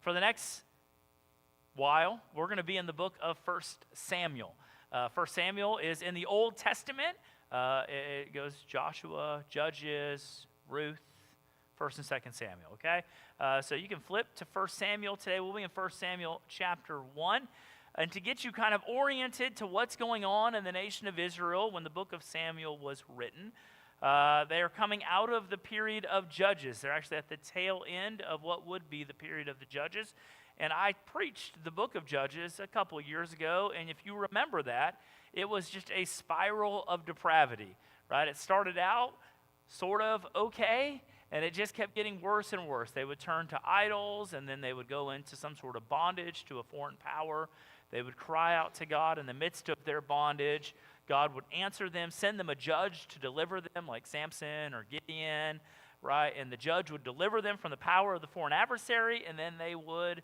For the next while, we're going to be in the book of First Samuel. First Samuel is in the Old Testament. It goes Joshua, Judges, Ruth, 1st and 2nd Samuel, okay? So you can flip to 1 Samuel today. We'll be in 1 Samuel chapter 1. And to get you kind of oriented to what's going on in the nation of Israel when the book of Samuel was written, they are coming out of the period of Judges. They're actually at the tail end of what would be the period of the Judges. And I preached the book of Judges a couple of years ago, and if you remember that, it was just a spiral of depravity, right? It started out sort of okay, and it just kept getting worse and worse. They would turn to idols, and then they would go into some sort of bondage to a foreign power. They would cry out to God in the midst of their bondage. God would answer them, send them a judge to deliver them, like Samson or Gideon, right? And the judge would deliver them from the power of the foreign adversary, and then they would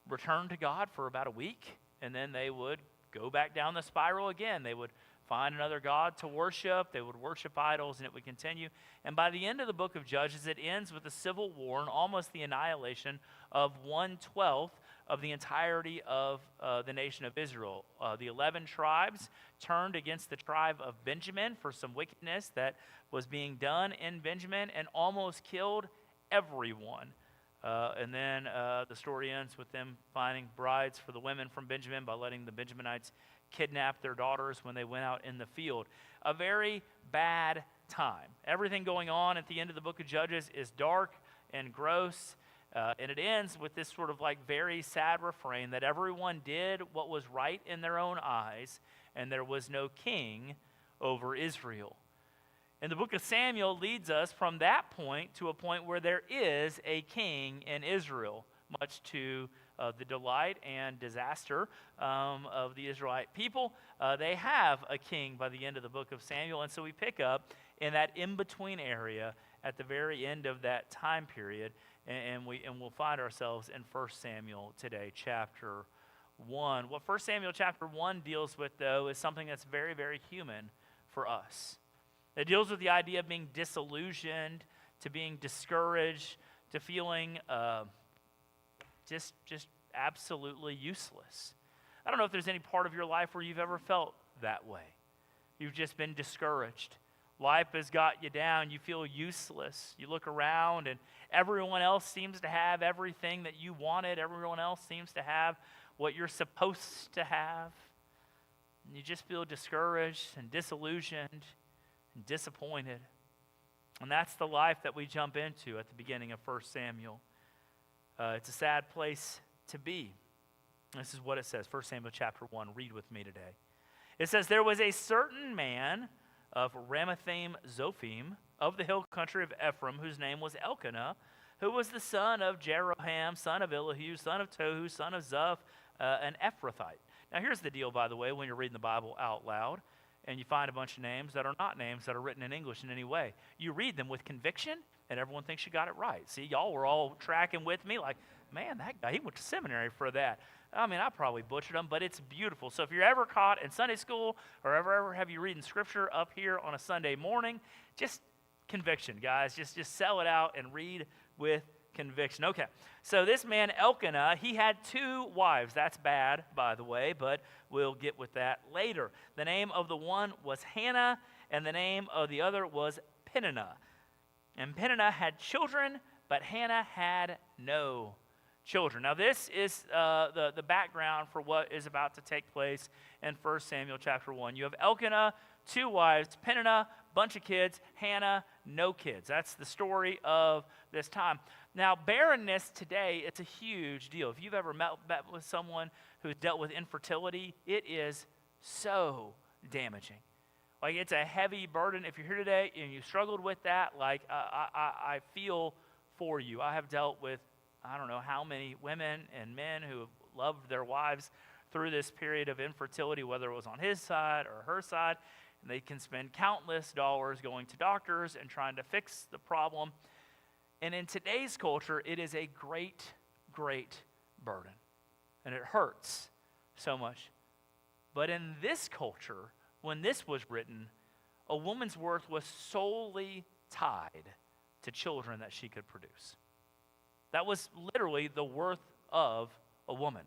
return to God for about a week, and then they would go back down the spiral again. They would find another god to worship. They would worship idols, and it would continue. And by the end of the book of Judges, it ends with a civil war and almost the annihilation of 1/12 of the entirety of the nation of Israel. The 11 tribes turned against the tribe of Benjamin for some wickedness that was being done in Benjamin and almost killed everyone. And then the story ends with them finding brides for the women from Benjamin by letting the Benjaminites kidnap their daughters when they went out in the field. A very bad time. Everything going on at the end of the book of Judges is dark and gross. And it ends with this sort of like very sad refrain that everyone did what was right in their own eyes, and there was no king over Israel. And the book of Samuel leads us from that point to a point where there is a king in Israel, much to the delight and disaster of the Israelite people. They have a king by the end of the book of Samuel, and so we pick up in that in-between area at the very end of that time period, and we'll find ourselves in 1 Samuel today, chapter 1. What 1 Samuel chapter 1 deals with, though, is something that's very, very human for us. It deals with the idea of being disillusioned, to being discouraged, to feeling just absolutely useless. I don't know if there's any part of your life where you've ever felt that way. You've just been discouraged. Life has got you down. You feel useless. You look around and everyone else seems to have everything that you wanted. Everyone else seems to have what you're supposed to have. And you just feel discouraged and disillusioned and disappointed. And that's the life that we jump into at the beginning of 1 Samuel. It's a sad place to be. This is what it says, 1 Samuel chapter 1. Read with me today. It says, "There was a certain man of Ramathaim Zophim of the hill country of Ephraim, whose name was Elkanah, who was the son of Jeroham, son of Elihu, son of Tohu, son of Zuph, an Ephrathite." Now here's the deal, by the way, when you're reading the Bible out loud, and you find a bunch of names that are not names that are written in English in any way. You read them with conviction, and everyone thinks you got it right. See, y'all were all tracking with me like, man, that guy, he went to seminary for that. I mean, I probably butchered them, but it's beautiful. So if you're ever caught in Sunday school or ever have you reading Scripture up here on a Sunday morning, just conviction, guys. Just sell it out and read with conviction. Okay, so this man Elkanah, he had 2 wives. That's bad, by the way, but we'll get with that later. The name of the one was Hannah, and the name of the other was Peninnah. And Peninnah had children, but Hannah had no children. Now this is the background for what is about to take place in 1 Samuel chapter 1. You have Elkanah, 2 wives, Peninnah, bunch of kids, Hannah, no kids. That's the story of this time. Now, barrenness today, it's a huge deal. If you've ever met with someone who's dealt with infertility, it is so damaging. Like, it's a heavy burden. If you're here today and you struggled with that, like, I feel for you. I have dealt with, I don't know how many women and men who have loved their wives through this period of infertility, whether it was on his side or her side, and they can spend countless dollars going to doctors and trying to fix the problem. And in today's culture, it is a great, great burden. And it hurts so much. But in this culture, when this was written, a woman's worth was solely tied to children that she could produce. That was literally the worth of a woman.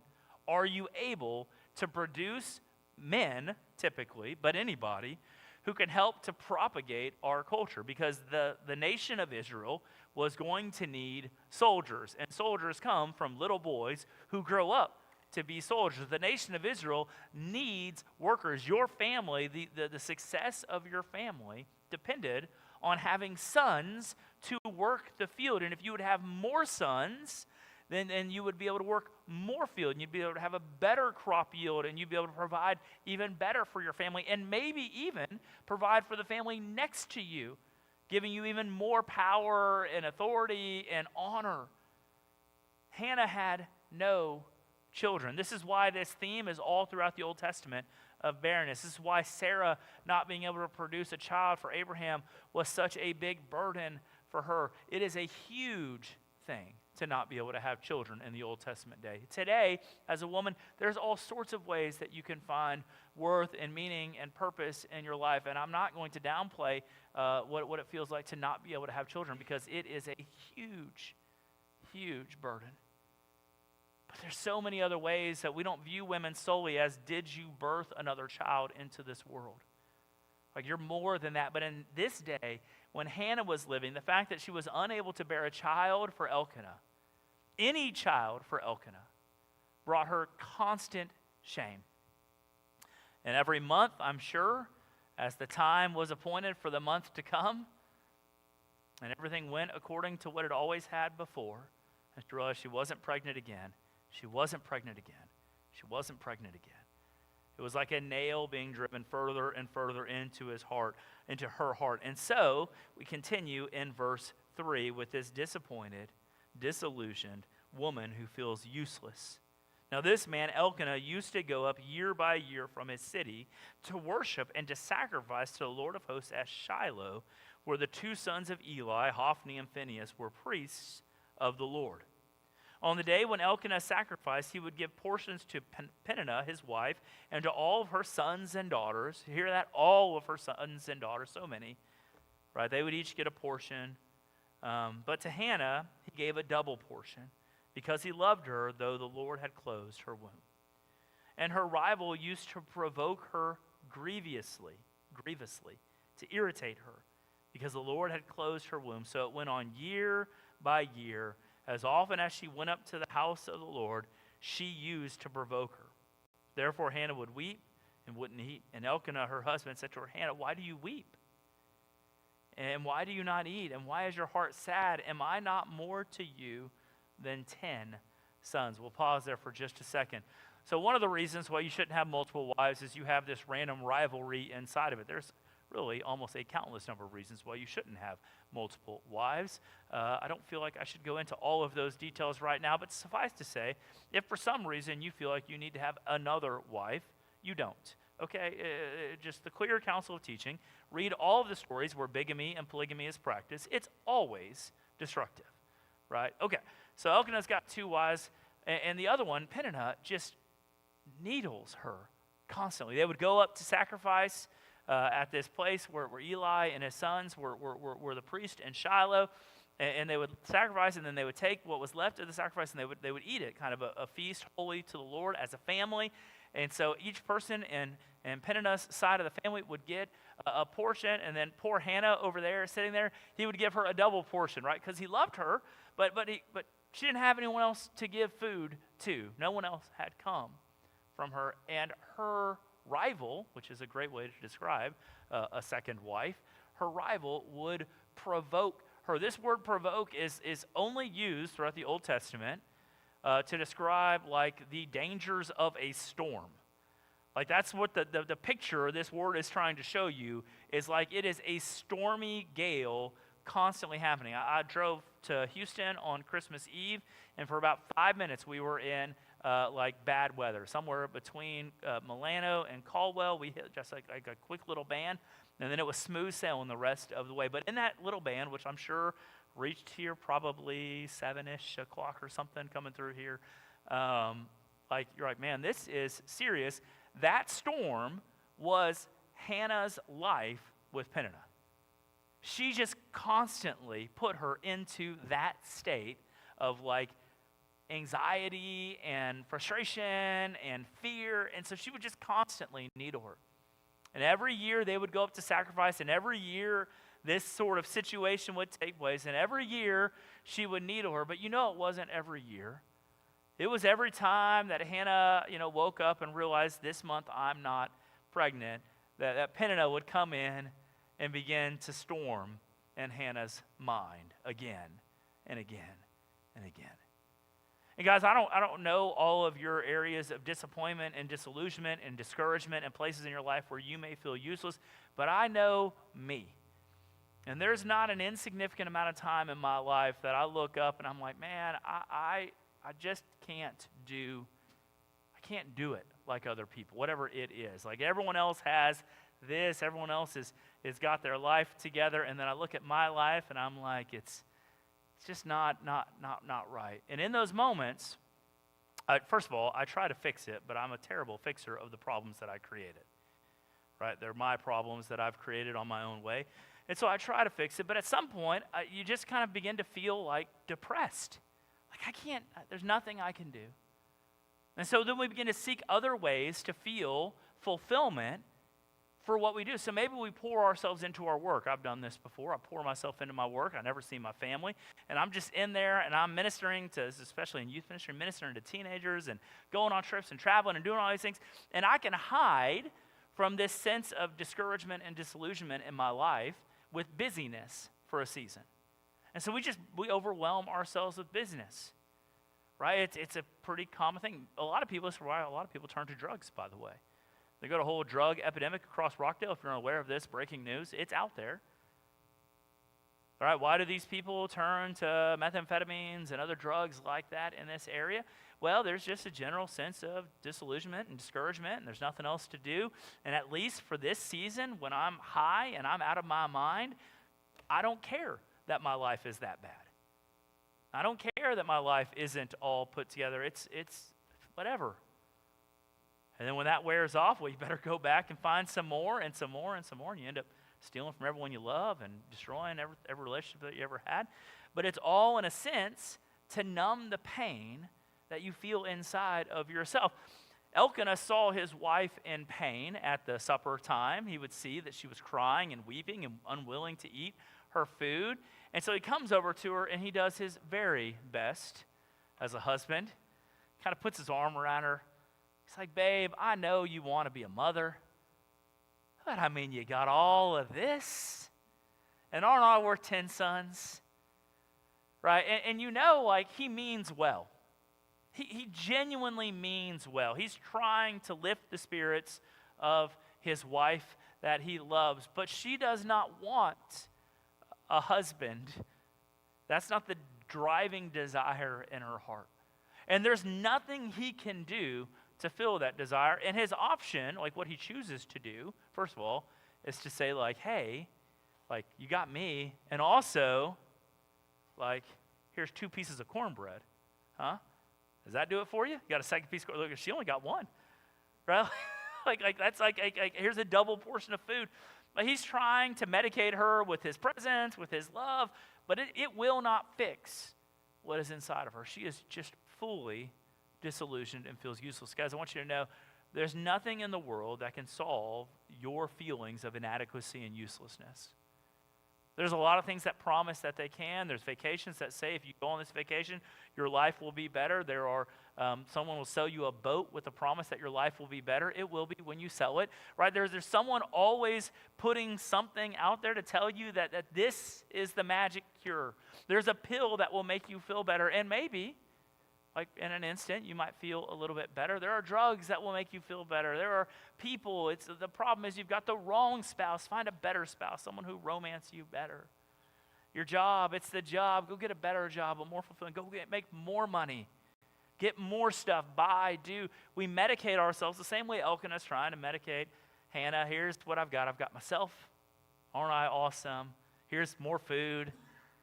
Are you able to produce men, typically, but anybody, who can help to propagate our culture? Because the nation of Israel was going to need soldiers, and soldiers come from little boys who grow up to be soldiers. The nation of Israel needs workers. Your family, the success of your family depended on having sons to work the field. And if you would have more sons, then you would be able to work more field, and you'd be able to have a better crop yield, and you'd be able to provide even better for your family, and maybe even provide for the family next to you, giving you even more power and authority and honor. Hannah had no children. This is why this theme is all throughout the Old Testament of barrenness. This is why Sarah not being able to produce a child for Abraham was such a big burden for her. It is a huge thing to not be able to have children in the Old Testament day. Today, as a woman, there's all sorts of ways that you can find worth and meaning and purpose in your life. And I'm not going to downplay what it feels like to not be able to have children, because it is a huge, huge burden. But there's so many other ways that we don't view women solely as, did you birth another child into this world? Like, you're more than that. But in this day, when Hannah was living, the fact that she was unable to bear a child for Elkanah, any child for Elkanah, brought her constant shame. And every month, I'm sure, as the time was appointed for the month to come, and everything went according to what it always had before, and she realized she wasn't pregnant again. She wasn't pregnant again. She wasn't pregnant again. It was like a nail being driven further and further into her heart. And so we continue in verse 3 with this disappointed, disillusioned woman who feels useless. Now this man, Elkanah, used to go up year by year from his city to worship and to sacrifice to the Lord of hosts at Shiloh, where the two sons of Eli, Hophni and Phinehas, were priests of the Lord. On the day when Elkanah sacrificed, he would give portions to Peninnah, his wife, and to all of her sons and daughters. Hear that? All of her sons and daughters, so many. Right? They would each get a portion. But to Hannah, he gave a double portion, because he loved her, though the Lord had closed her womb. And her rival used to provoke her grievously, to irritate her, because the Lord had closed her womb. So it went on year by year. As often as she went up to the house of the Lord, she used to provoke her. Therefore Hannah would weep and wouldn't eat. And Elkanah, her husband, said to her, Hannah, why do you weep? And why do you not eat? And why is your heart sad? Am I not more to you than 10 sons? We'll pause there for just a second. So one of the reasons why you shouldn't have multiple wives is you have this random rivalry inside of it. There's really almost a countless number of reasons why you shouldn't have multiple wives. I don't feel like I should go into all of those details right now, but suffice to say, if for some reason you feel like you need to have another wife, you don't. Okay, just the clear counsel of teaching. Read all of the stories where bigamy and polygamy is practiced. It's always destructive, right? Okay, so Elkanah's got two wives, and the other one, Peninnah, just needles her constantly. They would go up to sacrifice at this place where Eli and his sons were the priest in Shiloh, and they would sacrifice, and then they would take what was left of the sacrifice, and they would eat it, kind of a feast holy to the Lord as a family. And so each person in Peninnah's side of the family would get a portion, and then poor Hannah over there sitting there, he would give her a double portion, right? Because he loved her, but she didn't have anyone else to give food to. No one else had come from her, and her rival, which is a great way to describe a second wife, her rival would provoke her. This word provoke is only used throughout the Old Testament to describe like the dangers of a storm. Like that's what the picture this word is trying to show you, is like it is a stormy gale constantly happening. I drove to Houston on Christmas Eve, and for about 5 minutes we were in like bad weather. Somewhere between Milano and Caldwell, we hit just like a quick little band, and then it was smooth sailing the rest of the way. But in that little band, which I'm sure reached here probably 7-ish o'clock or something coming through here, like you're like, man, this is serious. That storm was Hannah's life with Peninnah. She just constantly put her into that state of like anxiety and frustration and fear. And so she would just constantly needle her. And every year they would go up to sacrifice, and every year this sort of situation would take place, and every year she would needle her. But it wasn't every year. It was every time that Hannah, woke up and realized this month I'm not pregnant, that Peninnah would come in and begin to storm in Hannah's mind again and again and again. And guys, I don't know all of your areas of disappointment and disillusionment and discouragement and places in your life where you may feel useless, but I know me. And there's not an insignificant amount of time in my life that I look up and I'm like, man, I just can't do it like other people, whatever it is. Like everyone else has this, everyone else is got their life together, and then I look at my life and I'm like, it's just not right. And in those moments, first of all, I try to fix it, but I'm a terrible fixer of the problems that I created. Right? They're my problems that I've created on my own way. And so I try to fix it, but at some point, you just kind of begin to feel like depressed. Like there's nothing I can do. And so then we begin to seek other ways to feel fulfillment for what we do. So maybe we pour ourselves into our work. I've done this before. I pour myself into my work. I never see my family. And I'm just in there and I'm ministering to, especially in youth ministry, ministering to teenagers and going on trips and traveling and doing all these things. And I can hide from this sense of discouragement and disillusionment in my life with busyness for a season. And so we overwhelm ourselves with business, right? It's a pretty common thing. A lot of people, that's why a lot of people turn to drugs, by the way. They got a whole drug epidemic across Rockdale. If you're unaware of this, breaking news, it's out there. All right, why do these people turn to methamphetamines and other drugs like that in this area? Well, there's just a general sense of disillusionment and discouragement, and there's nothing else to do. And at least for this season, when I'm high and I'm out of my mind, I don't care that my life is that bad. I don't care that my life isn't all put together. It's whatever. And then when that wears off, well, you better go back and find some more and some more and some more, and you end up stealing from everyone you love and destroying every relationship that you ever had. But it's all, in a sense, to numb the pain that you feel inside of yourself. Elkanah saw his wife in pain at the supper time. He would see that she was crying and weeping and unwilling to eat her food. And so he comes over to her and he does his very best as a husband, kind of puts his arm around her. He's like, babe, I know you want to be a mother, but I mean, you got all of this, and aren't I worth 10 sons? Right? And like, he means well. He genuinely means well. He's trying to lift the spirits of his wife that he loves, but she does not want a husband. That's not the driving desire in her heart. And there's nothing he can do to fill that desire. And his option, like what he chooses to do, first of all, is to say like, hey, like you got me, and also, like, here's 2 pieces of cornbread. Huh? Does that do it for you? You got a second piece of cornbread? Look, she only got 1. Right? like that's like here's a double portion of food. But he's trying to medicate her with his presence, with his love, but it will not fix what is inside of her. She is just fully disillusioned and feels useless. Guys, I want you to know there's nothing in the world that can solve your feelings of inadequacy and uselessness. There's a lot of things that promise that they can. There's vacations that say if you go on this vacation, your life will be better. There are someone will sell you a boat with the promise that your life will be better. It will be when you sell it, right? There's someone always putting something out there to tell you that this is the magic cure. There's a pill that will make you feel better, and maybe, like in an instant, you might feel a little bit better. There are drugs that will make you feel better. There are people. The problem is you've got the wrong spouse. Find a better spouse, someone who romances you better. Your job, it's the job. Go get a better job, a more fulfilling. Make more money. Get more stuff. Buy, do. We medicate ourselves the same way Elkanah's trying to medicate Hannah. Here's what I've got. I've got myself. Aren't I awesome? Here's more food.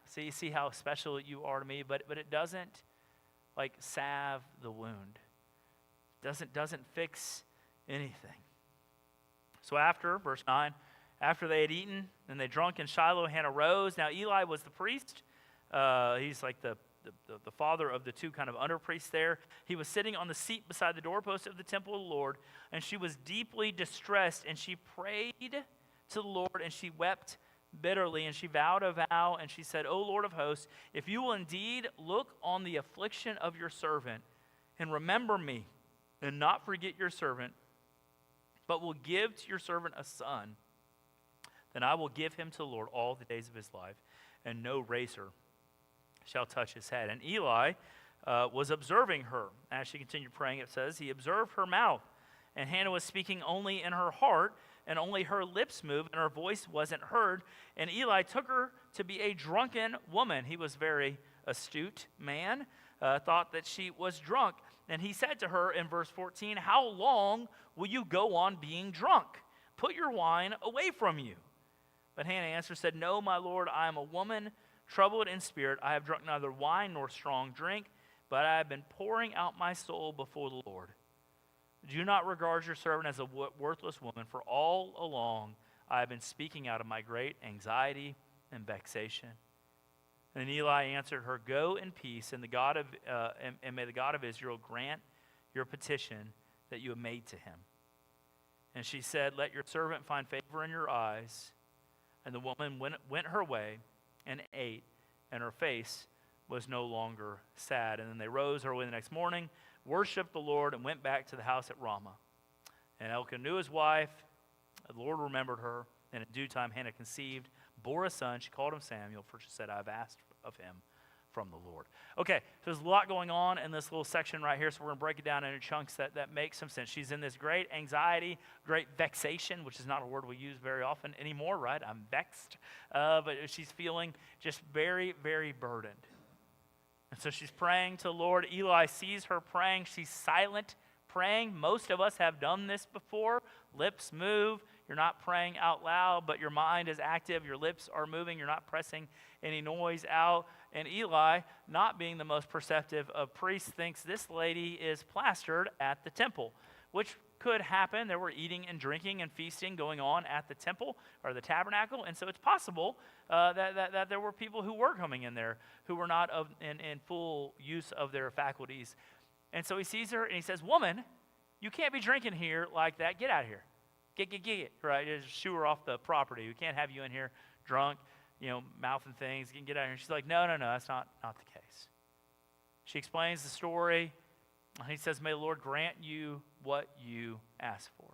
See how special you are to me. But it doesn't like salve the wound. Doesn't fix anything. So after, verse 9, after they had eaten and they drunk in Shiloh, Hannah rose. Now Eli was the priest. He's like the the father of the two kind of under priests there. He was sitting on the seat beside the doorpost of the temple of the Lord, and she was deeply distressed, and she prayed to the Lord, and she wept bitterly, and she vowed a vow, and she said, O Lord of hosts, if you will indeed look on the affliction of your servant, and remember me, and not forget your servant, but will give to your servant a son, then I will give him to the Lord all the days of his life, and no razor shall touch his head. And Eli was observing her. As she continued praying, it says, he observed her mouth, and Hannah was speaking only in her heart, and only her lips moved, and her voice wasn't heard. And Eli took her to be a drunken woman. He was a very astute man, thought that she was drunk. And he said to her in verse 14, how long will you go on being drunk? Put your wine away from you. But Hannah answered, said, no, my Lord, I am a woman troubled in spirit. I have drunk neither wine nor strong drink, but I have been pouring out my soul before the Lord. Do not regard your servant as a worthless woman, for all along I have been speaking out of my great anxiety and vexation. And Eli answered her, go in peace, and may the God of Israel grant your petition that you have made to him. And she said, let your servant find favor in your eyes. And the woman went her way and ate, and her face was no longer sad. And then they rose early the next morning, worshiped the Lord, and went back to the house at Ramah. And Elkanah knew his wife. The Lord remembered her. And in due time Hannah conceived, bore a son. She called him Samuel, for she said, I have asked of him from the Lord. Okay, so there's a lot going on in this little section right here, so we're going to break it down into chunks that make some sense. She's in this great anxiety, great vexation, which is not a word we use very often anymore, right? I'm vexed. But she's feeling just very, very burdened. And so she's praying to the Lord. Eli sees her praying. She's silent praying. Most of us have done this before. Lips move. You're not praying out loud, but your mind is active. Your lips are moving. You're not pressing any noise out. And Eli, not being the most perceptive of priests, thinks this lady is plastered at the temple, which could happen. There were eating and drinking and feasting going on at the temple or the tabernacle, and so it's possible that there were people who were coming in there who were not in full use of their faculties. And so he sees her and he says, woman, you can't be drinking here like that. Get out of here. Get, right? Just shoo her off the property. We can't have you in here drunk, mouthing things. You can get out of here. She's like, no, that's not the case. She explains the story. He says, may the Lord grant you what you ask for.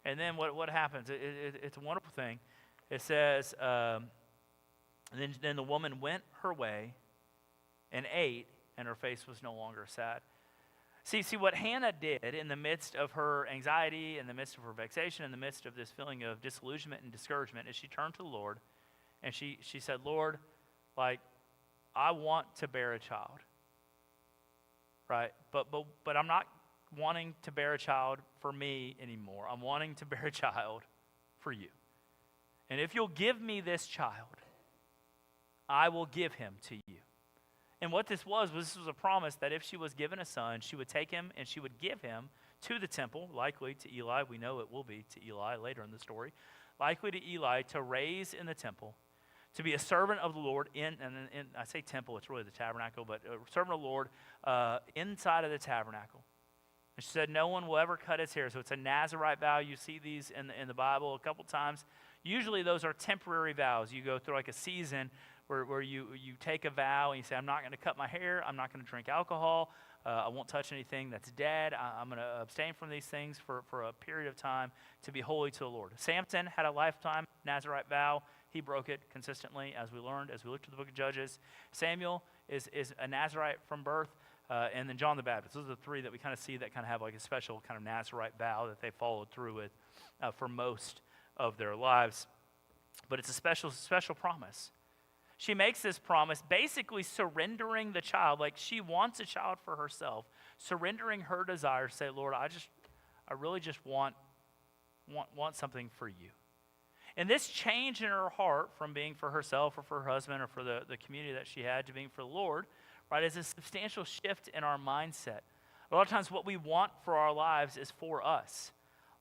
And then what happens? It's a wonderful thing. It says, then the woman went her way and ate, and her face was no longer sad. See what Hannah did in the midst of her anxiety, in the midst of her vexation, in the midst of this feeling of disillusionment and discouragement, is she turned to the Lord, and she said, Lord, I want to bear a child, right? But I'm not wanting to bear a child for me anymore. I'm wanting to bear a child for you. And if you'll give me this child, I will give him to you. And what this was a promise that if she was given a son, she would take him and she would give him to the temple, likely to Eli. We know it will be to Eli later in the story. Likely to Eli to raise in the temple, to be a servant of the Lord and I say temple, it's really the tabernacle, but a servant of the Lord inside of the tabernacle. And she said, no one will ever cut his hair. So it's a Nazirite vow. You see these in the Bible a couple times. Usually those are temporary vows. You go through like a season where you take a vow and you say, I'm not going to cut my hair, I'm not going to drink alcohol, I won't touch anything that's dead, I'm going to abstain from these things for a period of time to be holy to the Lord. Samson had a lifetime Nazirite vow. He broke it consistently, as we learned, as we looked at the book of Judges. Samuel is a Nazirite from birth, and then John the Baptist. Those are the three that we kind of see that kind of have like a special kind of Nazirite vow that they followed through with for most of their lives. But it's a special promise. She makes this promise basically surrendering the child, like she wants a child for herself, surrendering her desire to say, Lord, I really just want something for you. And this change in her heart from being for herself or for her husband or for the community that she had to being for the Lord, right, is a substantial shift in our mindset. A lot of times what we want for our lives is for us.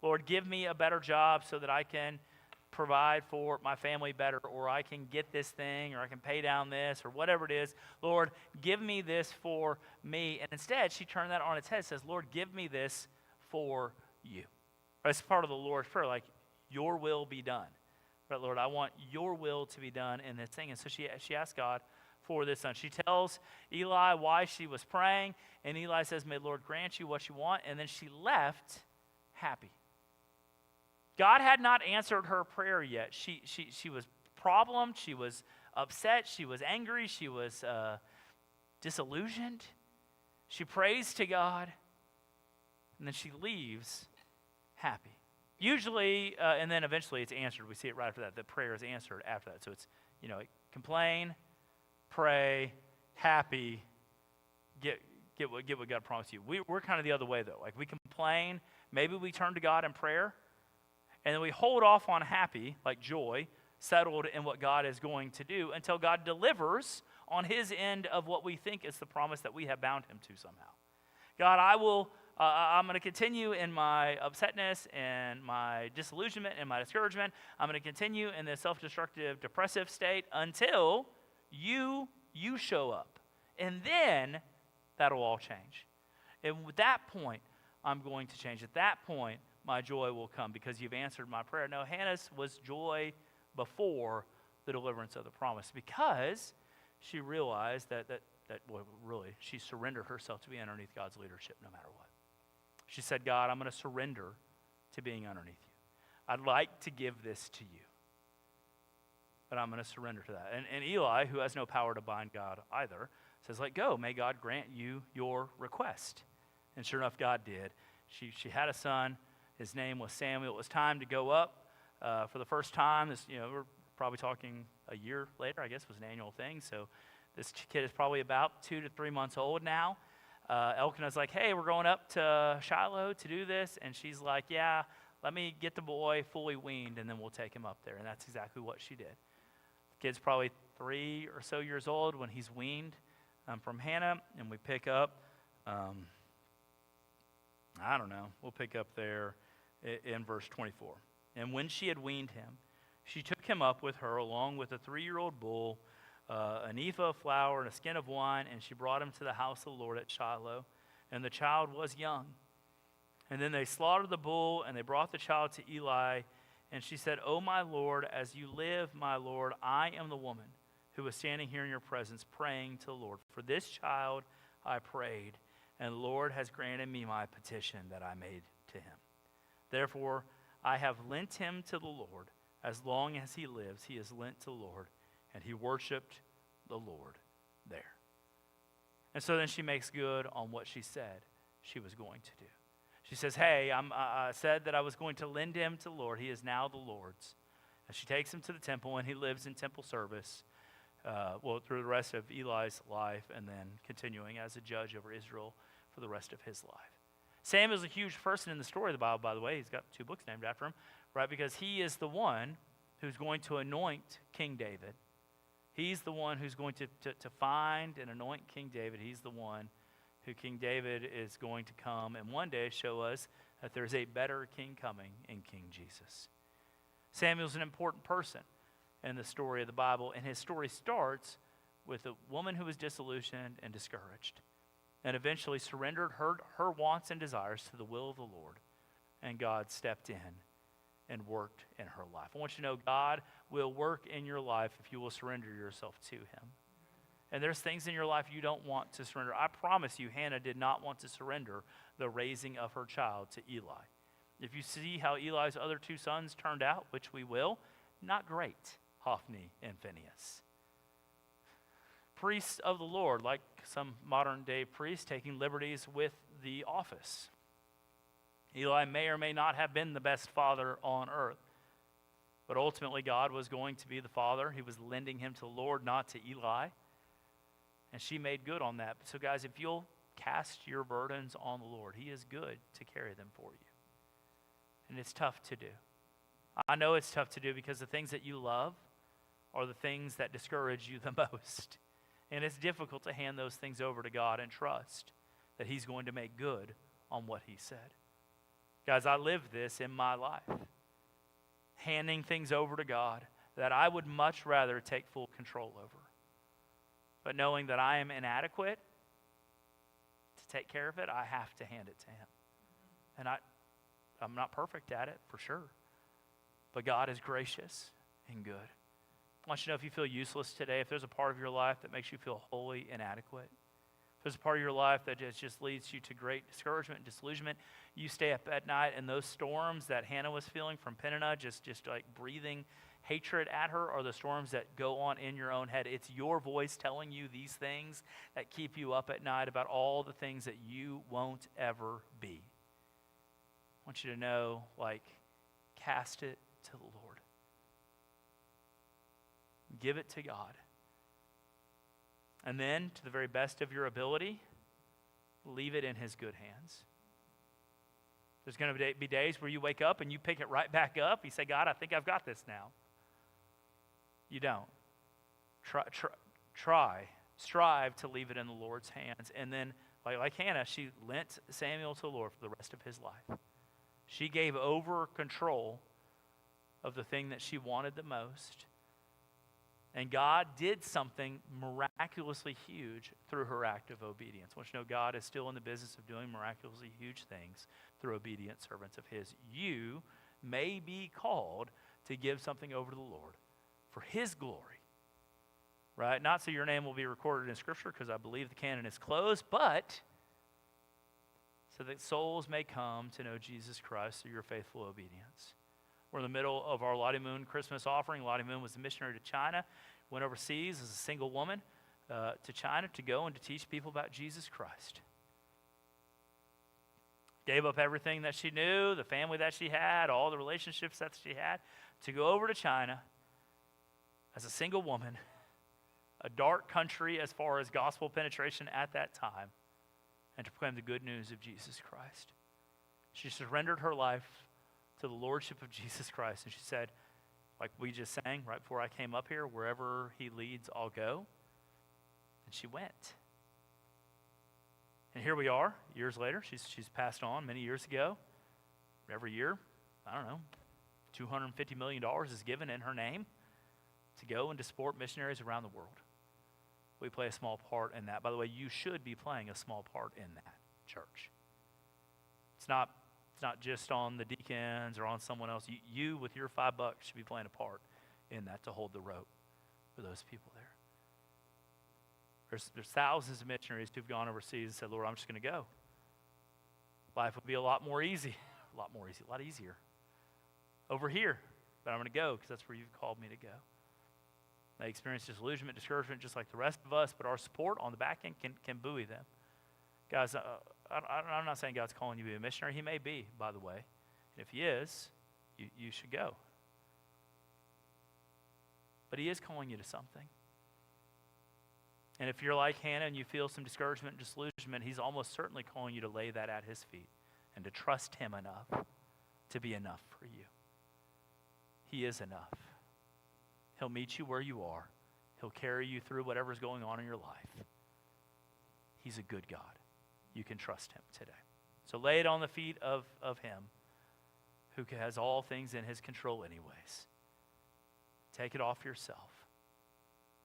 Lord, give me a better job so that I can provide for my family better, or I can get this thing, or I can pay down this, or whatever it is. Lord, give me this for me. And instead, she turned that on its head and says, Lord, give me this for you. That's part of the Lord's Prayer, like, your will be done. Right, Lord, I want your will to be done in this thing. And so she asked God for this son. She tells Eli why she was praying, and Eli says, may Lord grant you what you want. And then she left happy. God had not answered her prayer yet. She was problemed. She was upset. She was angry. She was disillusioned. She prays to God, and then she leaves happy. Usually, and then eventually it's answered. We see it right after that. The prayer is answered after that. So it's, complain, pray, happy, get what God promised you. We're kind of the other way, though. Like, we complain, maybe we turn to God in prayer, and then we hold off on happy, like joy, settled in what God is going to do, until God delivers on his end of what we think is the promise that we have bound him to somehow. God, I'm going to continue in my upsetness and my disillusionment and my discouragement. I'm going to continue in this self-destructive, depressive state until you show up. And then that'll all change. And at that point, I'm going to change. At that point, my joy will come because you've answered my prayer. No, Hannah's was joy before the deliverance of the promise, because she realized that she surrendered herself to be underneath God's leadership no matter what. She said, God, I'm going to surrender to being underneath you. I'd like to give this to you, but I'm going to surrender to that. And Eli, who has no power to bind God either, says, let go. May God grant you your request. And sure enough, God did. She had a son. His name was Samuel. It was time to go up for the first time. We're probably talking a year later, I guess, was an annual thing. So this kid is probably about 2 to 3 months old now. Elkanah's like, hey, we're going up to Shiloh to do this. And she's like, yeah, let me get the boy fully weaned, and then we'll take him up there. And that's exactly what she did. The kid's probably 3 or so years old when he's weaned from Hannah, and we pick up, we'll pick up there in verse 24. And when she had weaned him, she took him up with her along with a 3-year-old bull, an ephah of flour and a skin of wine, and she brought him to the house of the Lord at Shiloh, and the child was young. And then they slaughtered the bull, and they brought the child to Eli, and she said, O my Lord, as you live, my Lord, I am the woman who was standing here in your presence praying to the Lord. For this child I prayed, and the Lord has granted me my petition that I made to him. Therefore, I have lent him to the Lord. As long as he lives, he is lent to the Lord. And he worshiped the Lord there. And so then she makes good on what she said she was going to do. She says, hey, I said that I was going to lend him to the Lord. He is now the Lord's. And she takes him to the temple, and he lives in temple service through the rest of Eli's life, and then continuing as a judge over Israel for the rest of his life. Samuel is a huge person in the story of the Bible, by the way. He's got 2 books named after him, right? Because he is the one who's going to anoint King David. He's the one who's going to find and anoint King David. He's the one who King David is going to come and one day show us that there's a better king coming in King Jesus. Samuel's an important person in the story of the Bible, and his story starts with a woman who was disillusioned and discouraged, and eventually surrendered her wants and desires to the will of the Lord, and God stepped in and worked in her life. I want you to know God will work in your life if you will surrender yourself to him. And there's things in your life you don't want to surrender. I promise you, Hannah did not want to surrender the raising of her child to Eli. If you see how Eli's other 2 sons turned out, which we will, not great, Hophni and Phinehas. Priests of the Lord, like some modern day priests, taking liberties with the office. Eli may or may not have been the best father on earth, but ultimately God was going to be the father. He was lending him to the Lord, not to Eli. And she made good on that. So guys, if you'll cast your burdens on the Lord, he is good to carry them for you. And it's tough to do. I know it's tough to do because the things that you love are the things that discourage you the most. And it's difficult to hand those things over to God and trust that he's going to make good on what he said. Guys, I live this in my life. handing things over to God that I would much rather take full control over. But knowing that I am inadequate to take care of it, I have to hand it to him. And I'm not perfect at it, for sure. But God is gracious and good. I want you to know, if you feel useless today, if there's a part of your life that makes you feel wholly inadequate, if there's a part of your life that just leads you to great discouragement and disillusionment, you stay up at night and those storms that Hannah was feeling from Peninnah, just like breathing hatred at her, are the storms that go on in your own head. It's your voice telling you these things that keep you up at night about all the things that you won't ever be. I want you to know, cast it to the Lord. Give it to God. And then, to the very best of your ability, leave it in his good hands. There's going to be days where you wake up and you pick it right back up. You say, God, I think I've got this now. You don't. Strive to leave it in the Lord's hands. And then, like Hannah, she lent Samuel to the Lord for the rest of his life. She gave over control of the thing that she wanted the most. And God did something miraculously huge through her act of obedience. I want you to know, God is still in the business of doing miraculously huge things through obedient servants of his. You may be called to give something over to the Lord for his glory, right? Not so your name will be recorded in Scripture, because I believe the canon is closed, but so that souls may come to know Jesus Christ through your faithful obedience. We're in the middle of our Lottie Moon Christmas offering. Lottie Moon was a missionary to China, went overseas as a single woman to China to go and to teach people about Jesus Christ. Gave up everything that she knew, the family that she had, all the relationships that she had, to go over to China as a single woman, a dark country as far as gospel penetration at that time, and to proclaim the good news of Jesus Christ. She surrendered her life to the lordship of Jesus Christ. And she said, like we just sang right before I came up here, wherever he leads, I'll go. And she went. And here we are, years later. She's passed on many years ago. Every year, I don't know, $250 million is given in her name to go and to support missionaries around the world. We play a small part in that. By the way, you should be playing a small part in that, church. It's not just on the deacons or on someone else. You with your $5 should be playing a part in that to hold the rope for those people there. There's thousands of missionaries who've gone overseas and said, Lord, I'm just going to go. Life would be a lot easier over here, but I'm going to go because that's where you've called me to go. They experience disillusionment, discouragement, just like the rest of us, but our support on the back end can buoy them. Guys, I'm not saying God's calling you to be a missionary. He may be, by the way. And if he is, you should go. But he is calling you to something. And if you're like Hannah and you feel some discouragement and disillusionment, he's almost certainly calling you to lay that at his feet and to trust him enough to be enough for you. He is enough. He'll meet you where you are. He'll carry you through whatever's going on in your life. He's a good God. You can trust him today. So lay it on the feet of him who has all things in his control anyways. Take it off yourself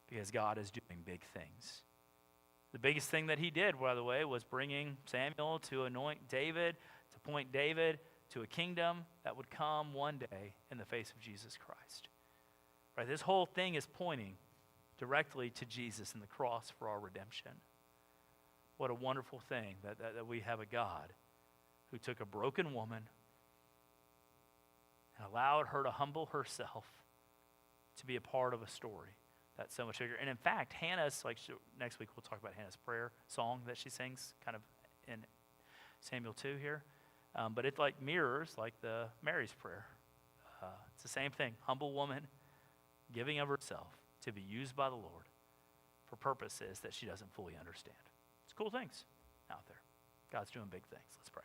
because God is doing big things. The biggest thing that he did, by the way, was bringing Samuel to anoint David, to point David to a kingdom that would come one day in the face of Jesus Christ. Right? This whole thing is pointing directly to Jesus and the cross for our redemption. What a wonderful thing that we have a God who took a broken woman and allowed her to humble herself to be a part of a story that's so much bigger. And in fact, Hannah's, next week we'll talk about Hannah's prayer song that she sings kind of in Samuel 2 here. But it mirrors the Mary's prayer. It's the same thing. Humble woman giving of herself to be used by the Lord for purposes that she doesn't fully understand. It's cool things out there. God's doing big things. Let's pray.